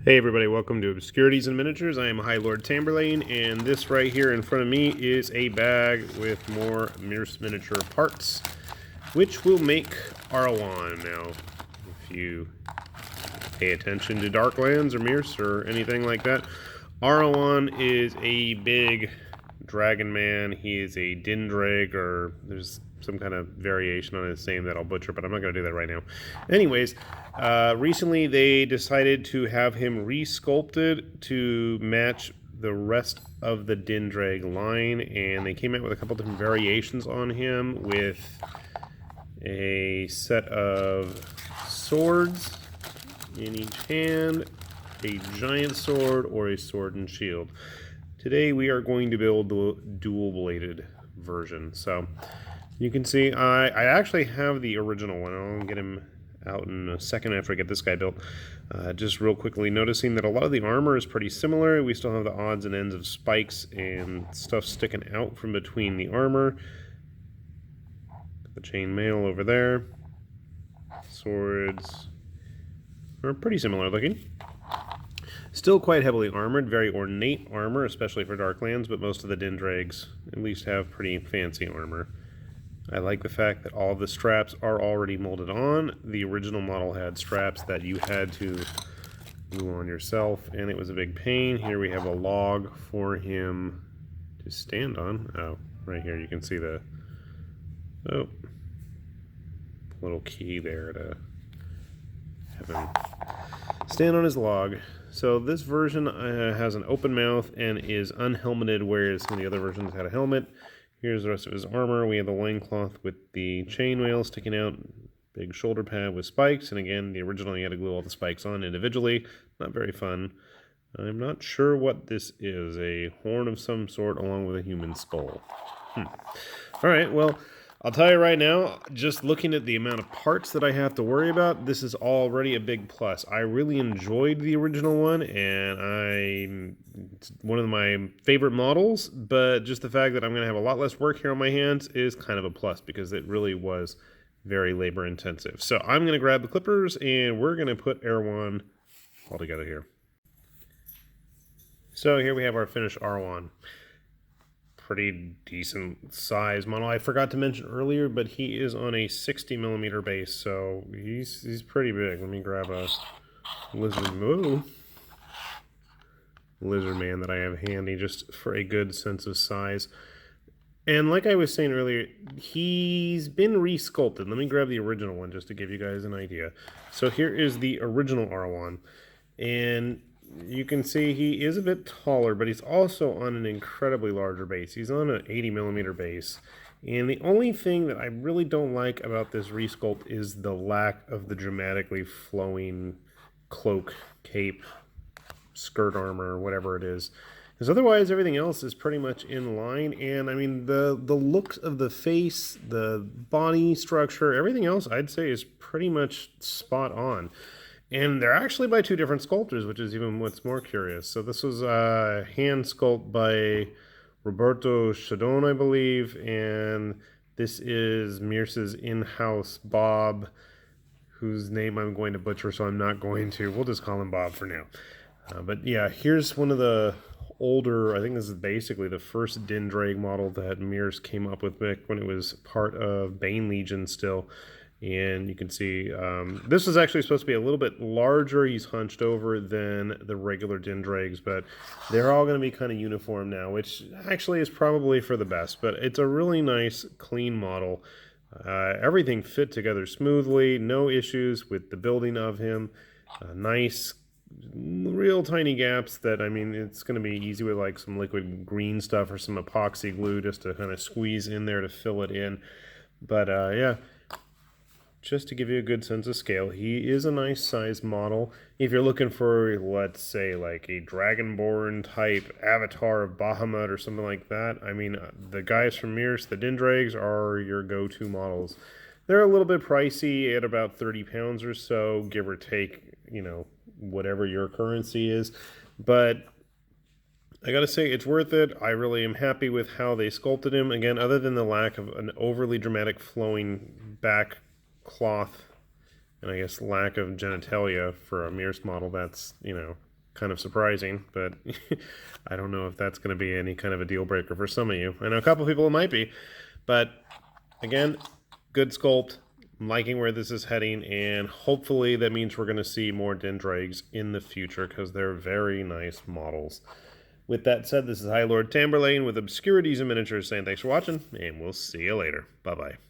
Hey everybody, welcome to Obscurities and Miniatures. I am High Lord Tamberlane, and this right here in front of me is a bag with more Mierce Miniature parts, which will make Arawan. Now, if you pay attention to Darklands or Mierce or anything like that, Arawan is a big dragon man. He is a Dyndraig, or there's some kind of variation on his name that I'll butcher, but I'm not going to do that right now. Anyways, recently they decided to have him re-sculpted to match the rest of the Dyndraig line, and they came out with a couple different variations on him with a set of swords in each hand, a giant sword, or a sword and shield. Today we are going to build the dual-bladed version. So you can see I actually have the original one. I'll get him out in a second after I get this guy built. Just real quickly, noticing that a lot of the armor is pretty similar. We still have the odds and ends of spikes and stuff sticking out from between the armor. The chainmail over there. Swords are pretty similar looking. Still quite heavily armored, very ornate armor, especially for Darklands, but most of the Dyndraigs at least have pretty fancy armor. I like the fact that all of the straps are already molded on. The original model had straps that you had to glue on yourself, and it was a big pain. Here we have a log for him to stand on. Oh, right here you can see the little key there to have him stand on his log. So this version has an open mouth and is unhelmeted, whereas some of the other versions had a helmet. Here's the rest of his armor. We have the loincloth with the chainmail sticking out, big shoulder pad with spikes, and again, the original you had to glue all the spikes on individually. Not very fun. I'm not sure what this is. A horn of some sort along with a human skull. Alright, well, I'll tell you right now, just looking at the amount of parts that I have to worry about, this is already a big plus. I really enjoyed the original one, and it's one of my favorite models, but just the fact that I'm going to have a lot less work here on my hands is kind of a plus, because it really was very labor intensive. So I'm going to grab the clippers, and we're going to put Arawan all together here. So here we have our finished Arawan. Pretty decent size model. I forgot to mention earlier, but he is on a 60mm base, so he's pretty big. Let me grab a lizard man that I have handy just for a good sense of size. And like I was saying earlier, he's been re-sculpted. Let me grab the original one just to give you guys an idea. So here is the original Arawan, and you can see he is a bit taller, but he's also on an incredibly larger base. He's on an 80mm base. And the only thing that I really don't like about this resculpt is the lack of the dramatically flowing cloak, cape, skirt armor, whatever it is. Because otherwise, everything else is pretty much in line. And I mean, the looks of the face, the body structure, everything else I'd say is pretty much spot on. And they're actually by two different sculptors, which is even what's more curious. So this was a hand sculpt by Roberto Chadon, I believe, and this is Mierce's in-house Bob, whose name I'm going to butcher, so I'm not going to. We'll just call him Bob for now. But yeah, here's one of the older, I think this is basically the first Dyndraig model that Mierce came up with back when it was part of Bane Legion still. And you can see this is actually supposed to be a little bit larger. He's hunched over than the regular Dyndraigs, but they're all going to be kind of uniform now, which actually is probably for the best. But it's a really nice, clean model. Everything fit together smoothly. No issues with the building of him. Nice, real tiny gaps that, I mean, it's going to be easy with like some liquid green stuff or some epoxy glue just to kind of squeeze in there to fill it in. But yeah. Just to give you a good sense of scale, he is a nice sized model. If you're looking for, let's say, like a Dragonborn type avatar of Bahamut or something like that, I mean, the guys from Mierce, the Dyndraigs, are your go-to models. They're a little bit pricey at about 30 pounds or so, give or take, you know, whatever your currency is. But I gotta say, it's worth it. I really am happy with how they sculpted him. Again, other than the lack of an overly dramatic flowing back cloth and I guess lack of genitalia for a Mierce model, that's, you know, kind of surprising, but I don't know if that's going to be any kind of a deal breaker for some of you. I know a couple of people it might be, but again, good sculpt. I'm liking where this is heading, and hopefully that means we're going to see more Dyndraigs in the future because they're very nice models. With that said, this is High Lord Tamberlane with Obscurities and Miniatures saying thanks for watching, and we'll see you later. Bye-bye.